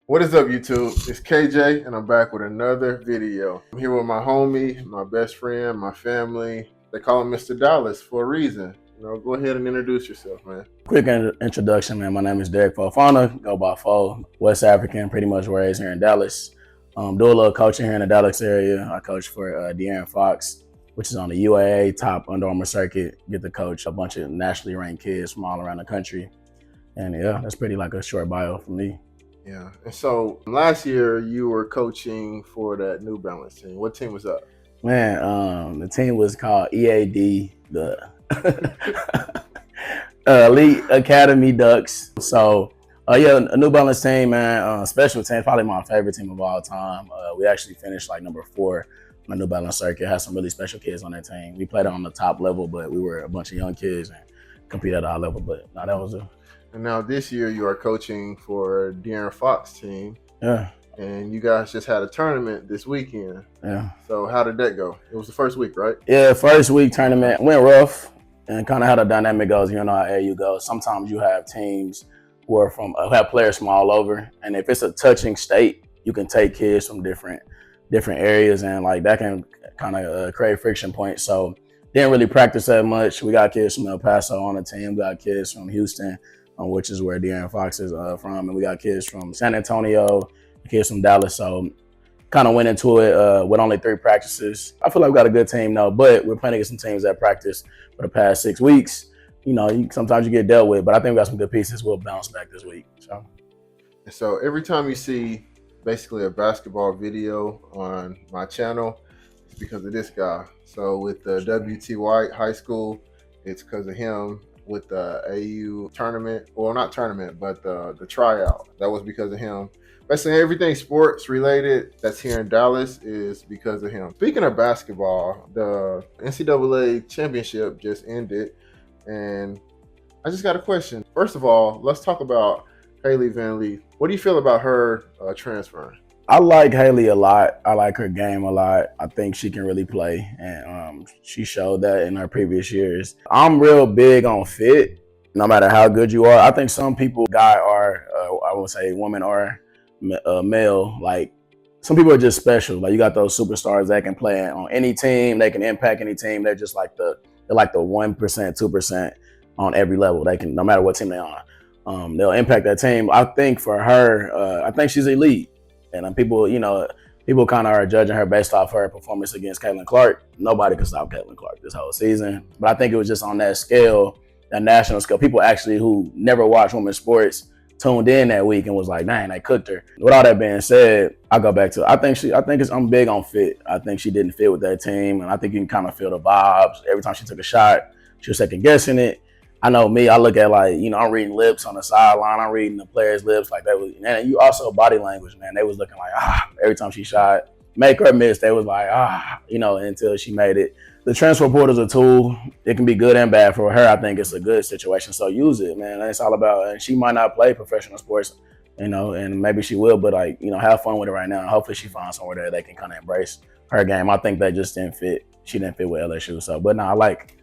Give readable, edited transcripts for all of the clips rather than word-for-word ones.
What is up, YouTube? It's KJ, and I'm back with another video. I'm here with my homie, my best friend, my family. They call him Mr. Dallas for a reason. Go ahead and introduce yourself, man. Quick introduction, man. My name is Derrick Fofanah, go by Fo, West African, pretty much raised here in Dallas. Do a little coaching here in the Dallas area. I coach for Derrick Fox, which is on the UAA top Under Armour circuit. Get to coach a bunch of nationally ranked kids from all around the country. And yeah, that's pretty like a short bio for me. Yeah, and so last year you were coaching for that New Balance team. What team was that? Man, the team was called EAD, the Elite Academy Ducks. So, yeah, a New Balance team, man. Special team, probably my favorite team of all time. We actually finished like number 4 on the New Balance circuit. Had some really special kids on that team. We played on the top level, but we were a bunch of young kids and competed at our level. But no, that was a. And now this year you are coaching for Derrick Fox team. Yeah. And you guys just had a tournament this weekend. Yeah. So how did that go? It was the first week, right? Yeah, first week tournament went rough, and kind of how the dynamic goes. You know how AU goes. Sometimes you have teams who are who have players from all over, and if it's a touching state, you can take kids from different areas, and like that can kind of create friction points. So didn't really practice that much. We got kids from El Paso on the team. We got kids from Houston, which is where Derrick Fox is from, and we got kids from San Antonio, kids from Dallas. So kind of went into it with only 3 practices. I feel like we got a good team though, but we're playing against some teams that practice for the past 6 weeks. You know, sometimes you get dealt with, but I think we got some good pieces. We'll bounce back this week. So every time you see basically a basketball video on my channel, it's because of this guy. So with the W.T. White High School, it's because of him. With the AU tournament, well, not tournament, but the tryout, that was because of him. Basically, everything sports related that's here in Dallas is because of him. Speaking of basketball, the NCAA championship just ended, and I just got a question. First of all, let's talk about Hailey Van Lith. What do you feel about her transferring? I like Hailey a lot. I like her game a lot. I think she can really play, and she showed that in her previous years. I'm real big on fit, no matter how good you are. I think some people, guy or I would say woman or male, like some people are just special. Like you got those superstars that can play on any team, they can impact any team. They're just like they're like the 1%, 2% on every level. They can, no matter what team they're on, they'll impact that team. I think for her, I think she's elite. And people, people kind of are judging her based off her performance against Caitlin Clark. Nobody could stop Caitlin Clark this whole season. But I think it was just on that scale, that national scale. People actually who never watched women's sports tuned in that week and was like, "Dang, they cooked her." With all that being said, I go back to I'm big on fit. I think she didn't fit with that team, and I think you can kind of feel the vibes. Every time she took a shot, she was second guessing it. I know me, I look at I'm reading lips on the sideline. I'm reading the players' lips like that was, and you also body language, man. They was looking like, every time she shot, make or miss, they was like, until she made it. The transfer portal is a tool. It can be good and bad. For her, I think it's a good situation. So use it, man. It's all about, and she might not play professional sports, and maybe she will, but have fun with it right now. Hopefully she finds somewhere that they can kind of embrace her game. I think that just didn't fit. She didn't fit with LSU. So, but no, I like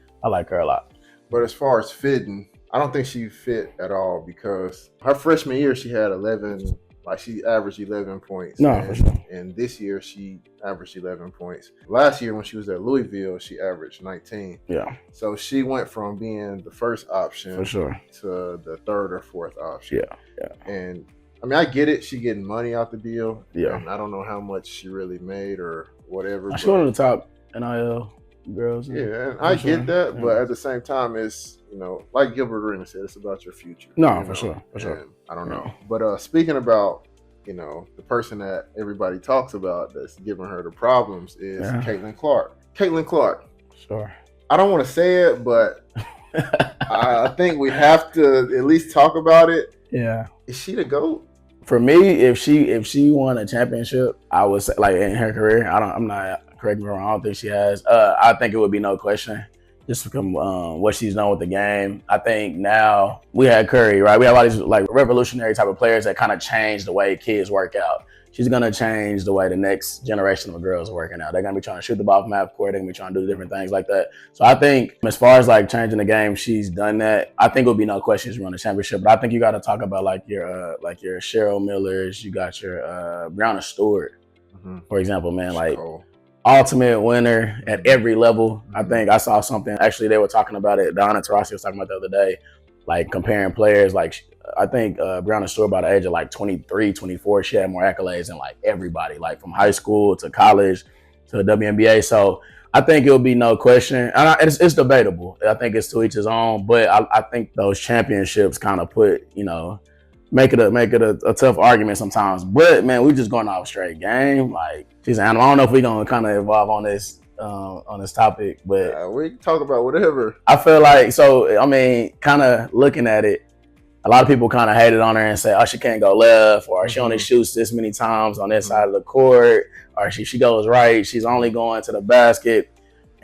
her a lot. But as far as fitting, I don't think she fit at all because her freshman year she had 11, she averaged 11 points. No, for sure. And this year she averaged 11 points. Last year when she was at Louisville, she averaged 19. Yeah. So she went from being the first option for sure to the 3rd or 4th option. Yeah. And I mean, I get it. She getting money out the deal. Yeah. And I don't know how much she really made or whatever. She's one of the top NIL girls. Yeah, and I get that, but at the same time, it's like Gilbert Arenas said, it's about your future. No, for sure. I don't know, but speaking about the person that everybody talks about that's giving her the problems is Caitlin Clark. Caitlin Clark. Sure. I don't want to say it, but I think we have to at least talk about it. Yeah. Is she the GOAT? For me, if she won a championship, I would say in her career, I'm not. Correct me if I'm wrong, I don't think she has. I think it would be no question. just from what she's done with the game. I think now we had Curry, right? We have all these like revolutionary type of players that kind of change the way kids work out. She's gonna change the way the next generation of girls are working out. They're gonna be trying to shoot the ball from half court. They're gonna be trying to do different things like that. So I think as far as like changing the game, she's done that. I think it'll be no question she won the championship. But I think you got to talk about like your Cheryl Millers. You got your Brianna Stewart, for example, man. Like ultimate winner at every level. I think I saw something. Actually, they were talking about it. Donna Taurasi was talking about the other day, like comparing players. Like I think Brianna Stewart, by the age of like 23, 24, she had more accolades than like everybody, like from high school to college to the WNBA. So I think it'll be no question. And it's debatable. I think it's to each his own. But I think those championships kind of put, make it a tough argument sometimes. But man, we just going off straight game. Like she's an animal. I don't know if we're gonna kind of evolve on this topic, but we can talk about whatever. I feel like kind of looking at it. A lot of people kind of hated on her and say, oh, she can't go left, or she only shoots this many times on this side of the court, or she goes right, she's only going to the basket.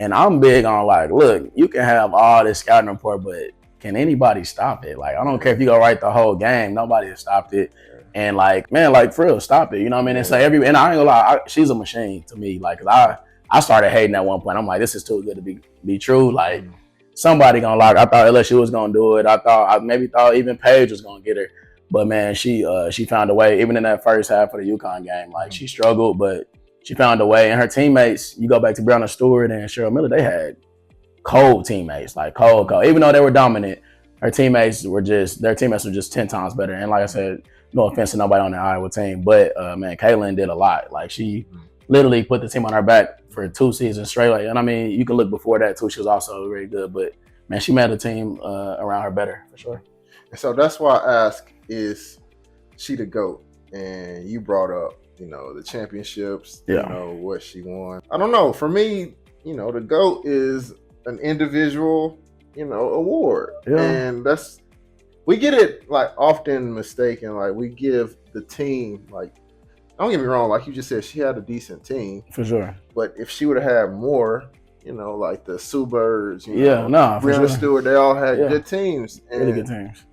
And I'm big on like, look, you can have all this scouting report, but can anybody stop it? Like, I don't care if you go right the whole game, nobody has stopped it. And like, man, like for real, stop it. You know what I mean? And say and I ain't gonna lie, she's a machine to me. Like, I started hating at one point. I'm like, this is too good to be true. Like, somebody gonna lock. I thought LSU was gonna do it. I maybe thought even Paige was gonna get her. But man, she found a way. Even in that first half of the UConn game, like she struggled, but she found a way. And her teammates, you go back to Brianna Stewart and Cheryl Miller, they had cold teammates, like cold. Even though they were dominant, their teammates were just 10 times better. And like I said, no offense to nobody on the Iowa team, but man, Kaylin did a lot. Like she literally put the team on her back for 2 seasons straight. Like, and I mean, you can look before that too. She was also very good, but man, she made the team around her better for sure. And so that's why I ask, is she the GOAT? And you brought up, the championships, what she won. I don't know. For me, the GOAT is an individual, award. Yeah. And we get it like often mistaken. Like we give the team, like, don't get me wrong, like you just said, she had a decent team. For sure. But if she would have had more, like the Sue Birds, Brianna Stewart, they all had good teams. And, really good teams.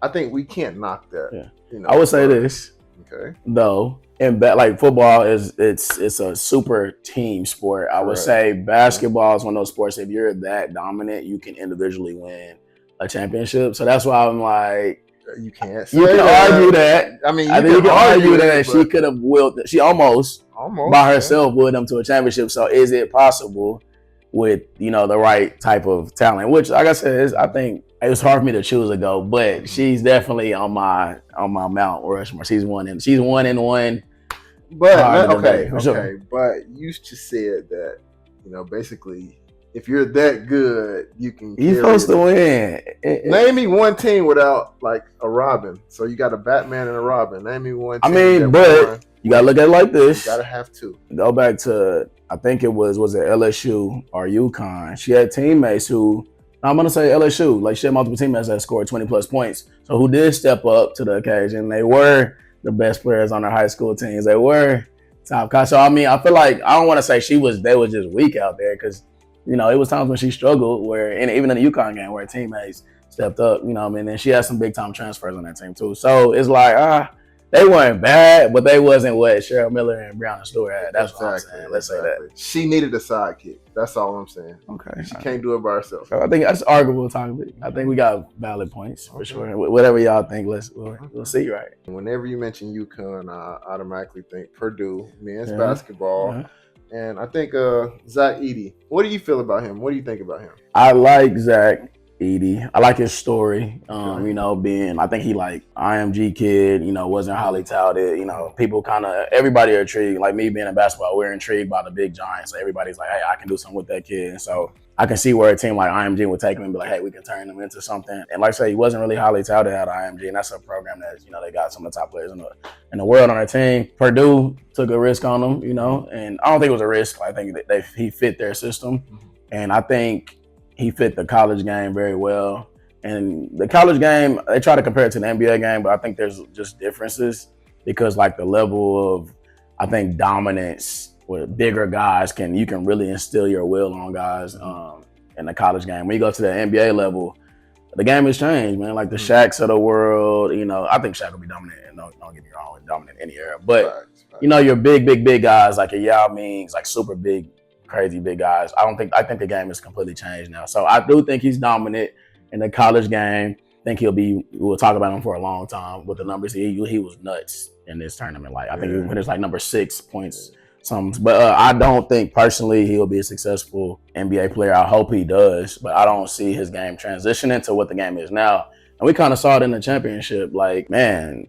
I think we can't knock that. Yeah. I would say this. Okay. Though, and like football it's a super team sport. I would say basketball is one of those sports, if you're that dominant, you can individually win a championship. So that's why I'm like, you can't say argue that. I mean, I think you can argue that she could have willed. She almost by herself willed them to a championship. So is it possible with the right type of talent? Which, like I said, I think it was hard for me to choose a GOAT, but she's definitely on my Mount Rushmore. She's one and one. But okay. But you just said that basically, if you're that good, you can. You're supposed to win. Name me one team without like a Robin. So you got a Batman and a Robin. Name me one team. I mean, but you gotta look at it like this. You gotta have two. Go back to, I think it was it LSU or UConn. She had teammates who, I'm gonna say LSU, like she had multiple teammates that scored 20 plus points. So who did step up to the occasion? They were the best players on their high school teams. They were top class. So I mean, I feel like I don't want to say they was just weak out there, because it was times when she struggled where, and even in the UConn game where teammates stepped up, and she had some big time transfers on that team too. So it's like, they weren't bad, but they wasn't what Cheryl Miller and Brianna Stewart had. That's what I'm saying. Let's say that. She needed a sidekick. That's all I'm saying. Okay. She can't do it by herself. So I think that's arguable topic. I think we got valid points for sure. Whatever y'all think, we'll see, right? Whenever you mention UConn, I automatically think Purdue, men's basketball. Yeah. And I think Zach Edey. What do you feel about him? What do you think about him? I like Zach Edey. I like his story. Being, I think he like IMG kid, wasn't highly touted. People everybody are intrigued. Like me being in basketball, we're intrigued by the big giants. So everybody's like, hey, I can do something with that kid. And so I can see where a team like IMG would take him and be like, hey, we can turn him into something. And like I say, he wasn't really highly touted at IMG, and that's a program that, they got some of the top players in the world on their team. Purdue took a risk on him, and I don't think it was a risk. I think that he fit their system. And I think he fit the college game very well. And the college game, they try to compare it to the NBA game, but I think there's just differences, because like the level of, I think, dominance with bigger guys you can really instill your will on guys. And in the college game. When you go to the NBA level, the game has changed, man. Like the Shaqs of the world, you know, I think Shaq will be dominant. Don't get me wrong, dominant in any era. But Facts. you know, your big guys like your Yao Mings, like super big, crazy big guys. I think the game is completely changed now. So I do think he's dominant in the college game. I think we'll talk about him for a long time with the numbers. He was nuts in this tournament. Like I think he finished like number 6 points. But I don't think personally he'll be a successful NBA player. I hope he does, but I don't see his game transitioning to what the game is now. And we kind of saw it in the championship. Like, man,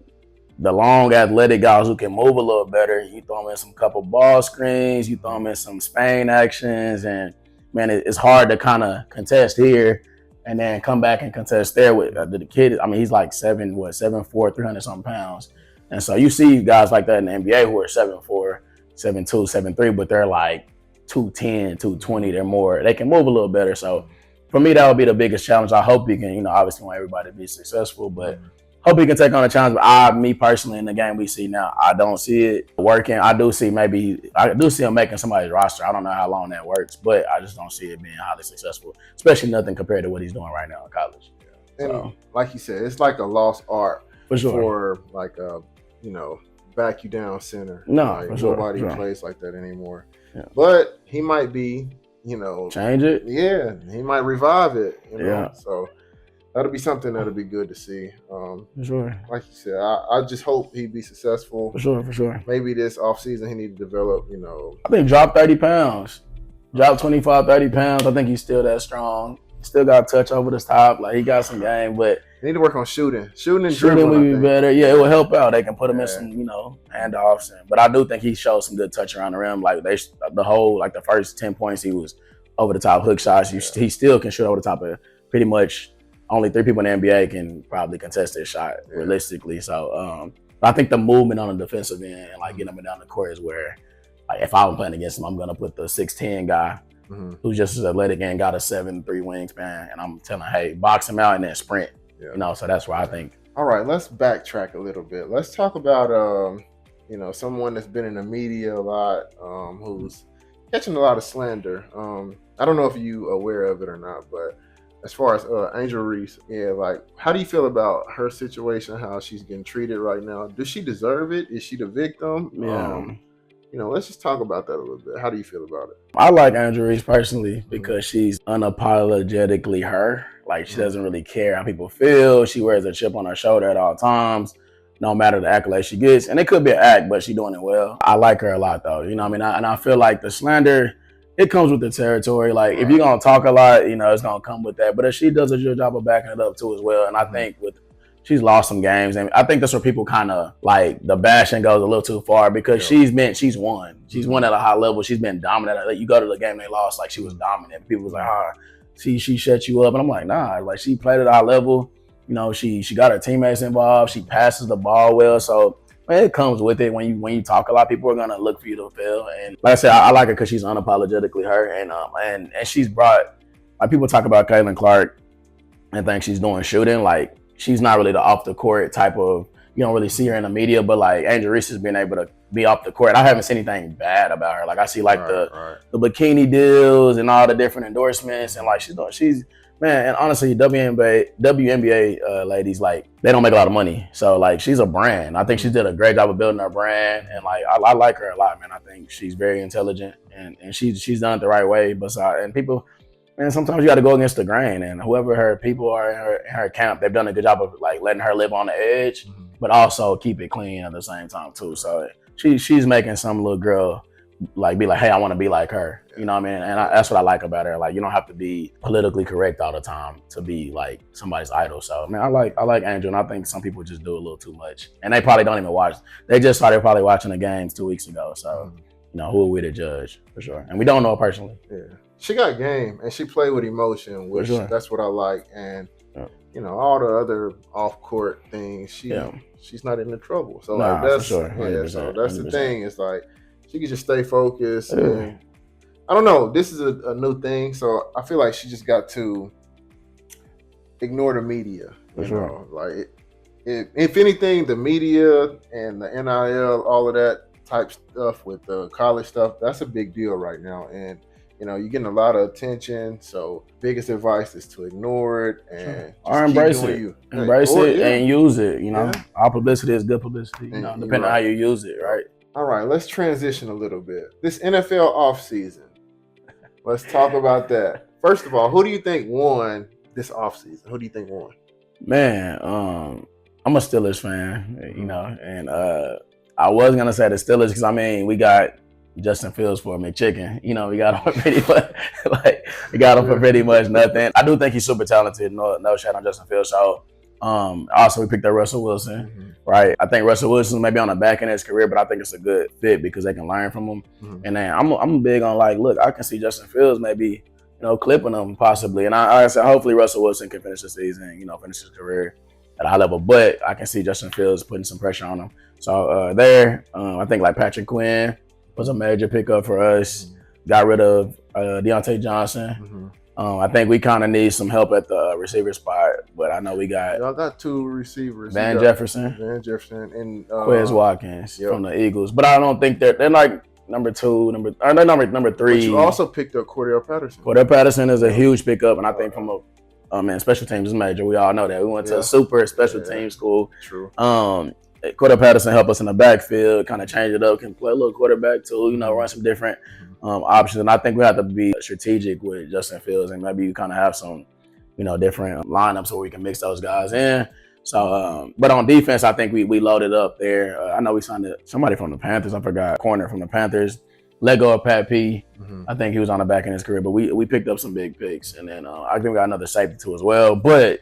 the long athletic guys who can move a little better, you throw them in some couple ball screens, you throw them in some Spain actions, and man, it's hard to kind of contest here and then come back and contest there with the kid. I mean, he's like 7'4", 300-something pounds. And so you see guys like that in the NBA who are 7'4", 7'2", 7'3", but they're like 210, 220. They can move a little better. So for me, that would be the biggest challenge. I hope he can, obviously want everybody to be successful, but hope he can take on a challenge. But me personally, in the game we see now, I don't see it working. I do see him making somebody's roster. I don't know how long that works, but I just don't see it being highly successful, especially nothing compared to what he's doing right now in college. And like you said, it's like a lost art for sure. For like back you down center. No, like, for sure. Nobody plays like that anymore. Yeah. But he might be, change it. Yeah, he might revive it. Yeah. So that'll be something that'll be good to see. For sure. Like you said, I just hope he be successful. For sure. Maybe this offseason he need to develop, I think drop 30 pounds. Drop 25, 30 pounds. I think he's still that strong. Still got a touch over the top. Like, he got some game, but they need to work on shooting. Shooting would be better. Yeah, it will help out. They can put him in some, handoffs. But I do think he showed some good touch around the rim. Like, the first 10 points, he was over the top hook shots. He still can shoot over the top of pretty much only 3 people in the NBA can probably contest this shot realistically. So I think the movement on the defensive end and like getting him down the court is where, like, if I was playing against him, I'm gonna put the 6'10" guy who's just as athletic and got a 7'3" wingspan, and I'm telling, hey, box him out and then sprint. So that's why I think. All right, let's backtrack a little bit. Let's talk about someone that's been in the media a lot, who's catching a lot of slander. I don't know if you aware of it or not, but as far as Angel Reese, like, how do you feel about her situation, how she's getting treated right now? Does she deserve it? Is she the victim? Let's just talk about that a little bit. How do you feel about it? I like Angel Reese personally because she's unapologetically her. Like, she doesn't really care how people feel. She wears a chip on her shoulder at all times, no matter the accolades she gets. And it could be an act, but she's doing it well. I like her a lot, though. You know what I mean? And I feel like the slander, it comes with the territory. Like, if you're going to talk a lot, it's going to come with that. But if she does a good job of backing it up, too, as well. And I think she's lost some games. And I think that's where people kind of, like, the bashing goes a little too far because she's won. She's won at a high level. She's been dominant. Like, you go to the game they lost, like, she was dominant. People was like, she shut you up. And I'm like, nah. Like, she played at a high level. She got her teammates involved. She passes the ball well. So, man, it comes with it. When you talk a lot, people are gonna look for you to fail. And like I said, I like her because she's unapologetically her, and she's brought, like, people talk about Caitlin Clark and think she's doing shooting. Like, she's not really the off the court type of. You don't really see her in the media, but like Angel Reese has been able to be off the court. I haven't seen anything bad about her. Like, I see the bikini deals and all the different endorsements, and like she's man. And honestly, WNBA ladies, like, they don't make a lot of money, so like, she's a brand. I think she did a great job of building her brand, and like I like her a lot, man. I think she's very intelligent, and she's done it the right way. But and people. And sometimes you got to go against the grain, and whoever her people are in her camp, they've done a good job of like letting her live on the edge, but also keep it clean at the same time too. So she's making some little girl like be like, hey, I want to be like her. You know what I mean? And that's what I like about her. Like, you don't have to be politically correct all the time to be like somebody's idol. So, man, I like Angel, and I think some people just do a little too much, and they probably don't even watch. They just started probably watching the games 2 weeks ago. So, who are we to judge, for sure? And we don't know her personally. Yeah. She got game, and she played with emotion, which that's what I like. And all the other off-court things, she's not into trouble. So that's for sure. So that's 100%. The thing. It's like she can just stay focused. And I don't know. This is a new thing, so I feel like she just got to ignore the media. For sure. Like, if anything, the media and the NIL, all of that type stuff with the college stuff, that's a big deal right now. And you're getting a lot of attention. So biggest advice is to ignore it and or just keep embrace doing it. you. Embrace it and use it. Yeah. All publicity is good publicity. Depending on how you use it, right? All right, let's transition a little bit. This NFL offseason. Let's talk about that. First of all, who do you think won this offseason? Who do you think won? Man, I'm a Steelers fan, and I was gonna say the Steelers because we got Justin Fields for McChicken. We got him pretty much for pretty much nothing. I do think he's super talented. No shot on Justin Fields. So also we picked up Russell Wilson, right? I think Russell Wilson may be on the back end of his career, but I think it's a good fit because they can learn from him. And then I'm big on look, I can see Justin Fields maybe clipping him possibly, and I said hopefully Russell Wilson can finish the season, finish his career at a high level, but I can see Justin Fields putting some pressure on him. So I think Patrick Quinn was a major pickup for us. Got rid of Deontay Johnson. I think we kind of need some help at the receiver spot, but I know y'all got two receivers. Van Jefferson, and Quez Watkins from the Eagles, but I don't think they're like number three. But you also picked up Cordell Patterson. Cordell Patterson is a huge pickup, and I think from special teams is major. We all know that. We went to a super special team school. True. Cordell Patterson helped us in the backfield, kind of change it up, can play a little quarterback too, run some different options. And I think we have to be strategic with Justin Fields, and maybe you kind of have some, different lineups where we can mix those guys in. So, but on defense, I think we loaded up there. I know we signed somebody from the Panthers. I forgot, corner from the Panthers. Let go of Pat P. I think he was on the back end of his career, but we picked up some big picks. And then I think we got another safety too as well. But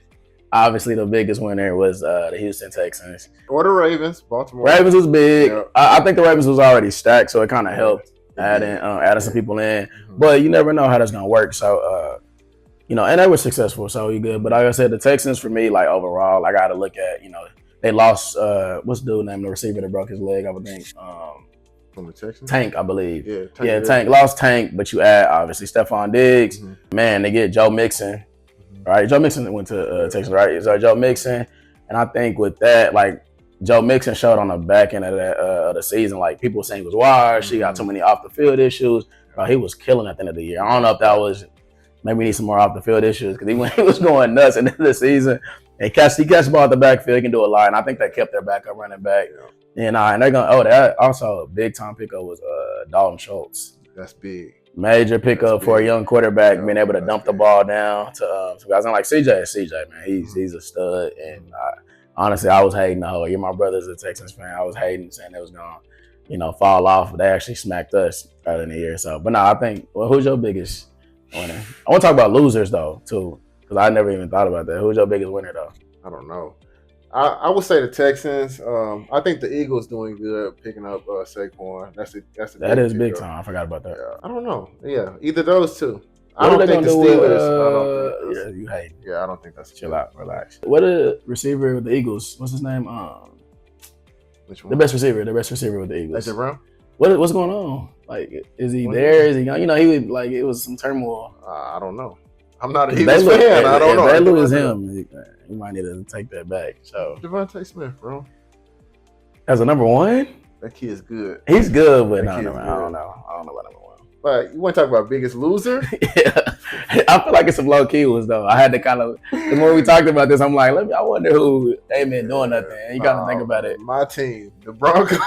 obviously the biggest winner was the Houston Texans. Or the Ravens, Baltimore. Ravens was big. Yeah. I think the Ravens was already stacked, so it kind of helped adding some people in. But you never know how that's going to work. So, and they were successful, so you good. But like I said, the Texans for me, overall, I got to look at, they lost, what's the dude named the receiver that broke his leg, I would think. From the Texans? Tank, I believe. Yeah, Tank. Lost Tank, but you add, obviously, Stephon Diggs. Man, they get Joe Mixon. Right, Joe Mixon went to Texas, right? So Joe Mixon, and I think with that, Joe Mixon showed on the back end of the season, people were saying he was washed. He got too many off the field issues. He was killing at the end of the year. I don't know if that was maybe we need some more off the field issues because he was going nuts at the end of the season. He catch the ball at the backfield. He can do a lot, and I think they kept their backup running back. And they're gonna. That also a big time pickup was Dalton Schultz. That's big. Major pickup for a young quarterback, being able to dump the ball down to some guys. I'm like CJ, man. He's a stud. And honestly, I was hating the whole year. My brother's a Texans fan. I was hating, saying they was gonna, fall off. But they actually smacked us early in the year. So, but no, I think. Well, who's your biggest winner? I want to talk about losers though too, because I never even thought about that. Who's your biggest winner though? I don't know. I would say the Texans. I think the Eagles doing good picking up Saquon. That is big time. I forgot about that. Yeah, I don't know. Yeah, either those two. I don't think the Steelers. You hate. Yeah, I don't think that's. Chill out, relax. What a receiver with the Eagles? What's his name? Which one? The best receiver with the Eagles. AJ Brown. What's going on? Is he there? Is he gone? He would it was some turmoil. I don't know. I'm not an Eagles fan. I don't know. If they lose him, you might need to take that back. So Devontae Smith, bro. As a number one? That kid's good. He's good, but I don't know. I don't know about number one. But you want to talk about biggest loser? Yeah. I feel like it's some low key ones though. I had to kind of, the more we talked about this, I'm like, I wonder who ain't been doing nothing. You got to think about it. My team, the Broncos.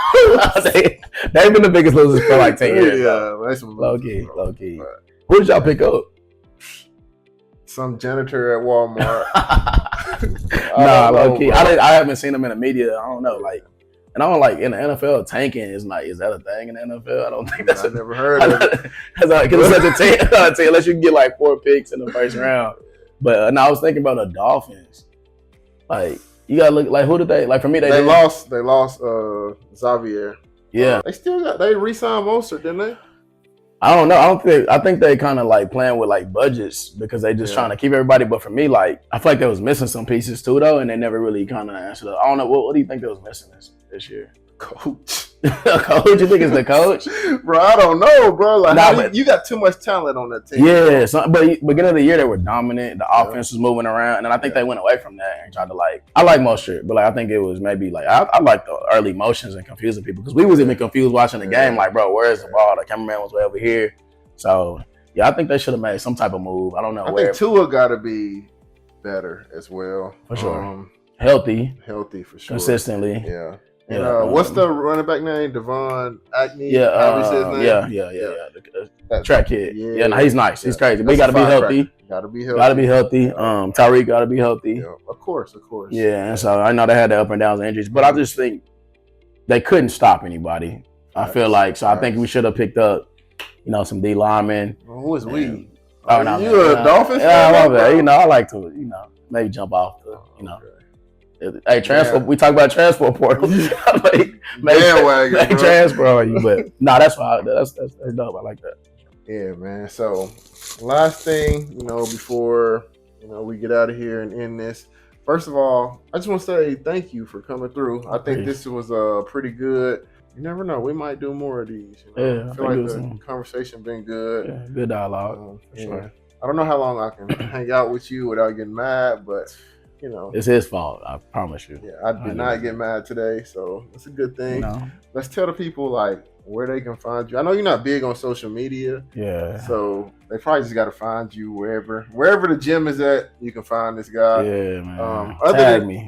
They've been the biggest losers for 10 years. Yeah, that's some low key. Who did y'all pick up? Some janitor at Walmart. Low key. I haven't seen them in the media. I don't know. And I don't in the NFL, tanking is that a thing in the NFL? I don't think that's. I never heard of it. Because it's such a team, unless you can get 4 picks in the first round. But I was thinking about the Dolphins. You gotta look who did they for me? They lost. They lost Xavier. Yeah. They re-signed Mostert, didn't they? I don't know. I think they kind of playing with budgets because they just trying to keep everybody. But for me, I feel like they was missing some pieces too though, and they never really kind of answered up. I don't know. What do you think they was missing this year? Coach. Coach? You think it's the coach? Bro, I don't know, bro. You got too much talent on that team. Yeah, but beginning of the year they were dominant. The offense was moving around, and then I think they went away from that and tried to I like Mostert, but I think it was maybe I like the early motions and confusing people because we was even confused watching the game. Bro, where's the ball? The cameraman was way over here. So Yeah, I think they should have made some type of move. I don't know I where. think Tua got to be better as well. For sure. Healthy for sure. consistently. Yeah. And Yeah, what's the running back name? Devon Acme? Yeah, However you say his name? yeah. The track kid. Yeah, no, he's nice. He's Yeah. crazy. But he got to be healthy. Got to be healthy. Tyreek got to be healthy. Yeah, of course. Yeah, and so I know they had the up and downs and injuries, but I just think they couldn't stop anybody. I feel like I think we should have picked up, some D linemen. Well, who is we? Oh no, you a Dolphins fan? Yeah, I like to, maybe jump off the, Hey, transfer. We talk about transfer portal. Maybe transfer on you, but that's fine. That's dope. I like that. Yeah, man. So, last thing, before we get out of here and end this. First of all, I just want to say thank you for coming through. I think this was pretty good. You never know. We might do more of these. Yeah, I feel like the conversation been good. Yeah, good dialogue. For sure. I don't know how long I can hang out with you without getting mad, but it's his fault. I promise you. Yeah, I did not get mad today, so it's a good thing. Let's tell the people where they can find you. I know you're not big on social media. Yeah. So they probably just got to find you wherever the gym is at. You can find this guy. Yeah, man.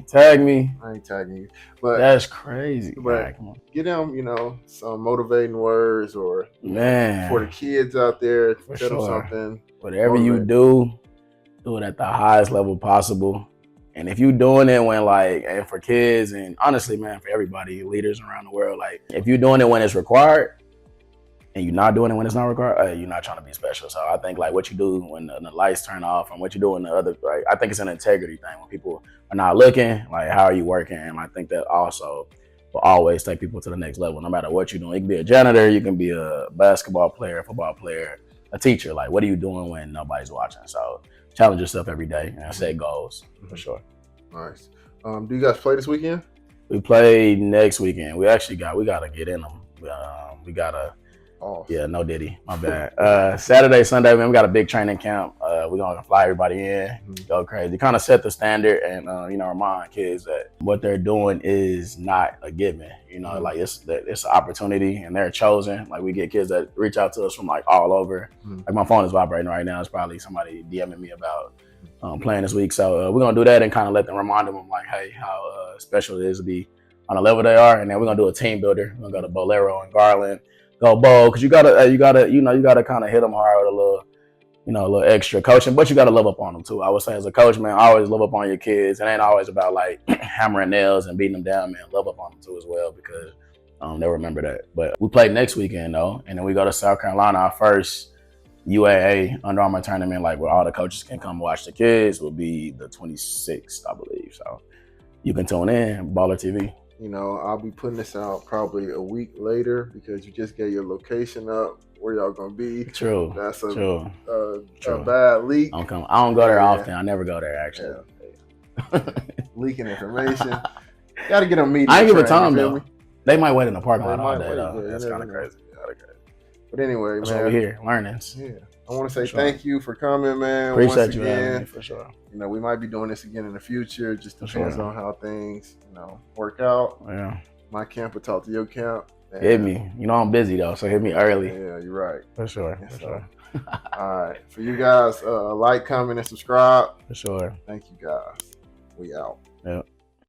Tag me. I ain't tagging you, but that's crazy. But get them, some motivating words or for the kids out there. Tell them something. Whatever you do it at the highest level possible. And if you're doing it when and for kids and honestly, man, for everybody, leaders around the world, if you're doing it when it's required and you're not doing it when it's not required, you're not trying to be special. So I think what you do when the lights turn off and what you do in the other, I think it's an integrity thing. When people are not looking, how are you working? And I think that also will always take people to the next level, no matter what you're doing. You can be a janitor, you can be a basketball player, a football player, a teacher. What are you doing when nobody's watching? So challenge yourself every day and set goals for sure. Nice. Do you guys play this weekend? We play next weekend. We gotta get in them. We gotta. Oh. Yeah, no Diddy. My bad. Saturday, Sunday, man, we got a big training camp. We're gonna fly everybody in, go crazy. Kind of set the standard and remind kids that what they're doing is not a given. It's an opportunity and they're chosen. We get kids that reach out to us from all over. My phone is vibrating right now. It's probably somebody DMing me about playing this week. So we're gonna do that and kind of let them remind them hey, how special it is to be on the level they are. And then we're gonna do a team builder. We're gonna go to Bolero and Garland. Go bowl, because you gotta kind of hit them hard with a little extra coaching, but you gotta love up on them too. I would say as a coach, man, always love up on your kids. It ain't always about hammering nails and beating them down, man. Love up on them too as well, because they'll remember that. But we play next weekend though, and then we go to South Carolina. Our first UAA Under Armour tournament, where all the coaches can come watch the kids, will be the 26th, I believe. So you can tune in, Baller TV. I'll be putting this out probably a week later because you just get your location up where y'all gonna be. True. That's True. A bad leak. I don't go there often. I never go there actually. Yeah. Leaking information. Gotta get on media. I ain't give a time though. They might wait in the parking lot all day though. That's kind of crazy. But anyway, that's man. Over here, learnings. Yeah. I want to say thank you for coming, man. Appreciate you having me, for sure. We might be doing this again in the future. Just depends on how things, work out. Yeah. My camp will talk to your camp. Hit me. I'm busy though, so hit me early. Yeah, you're right. For sure. For sure. All right. For you guys, like, comment, and subscribe. For sure. Thank you guys. We out. Yeah.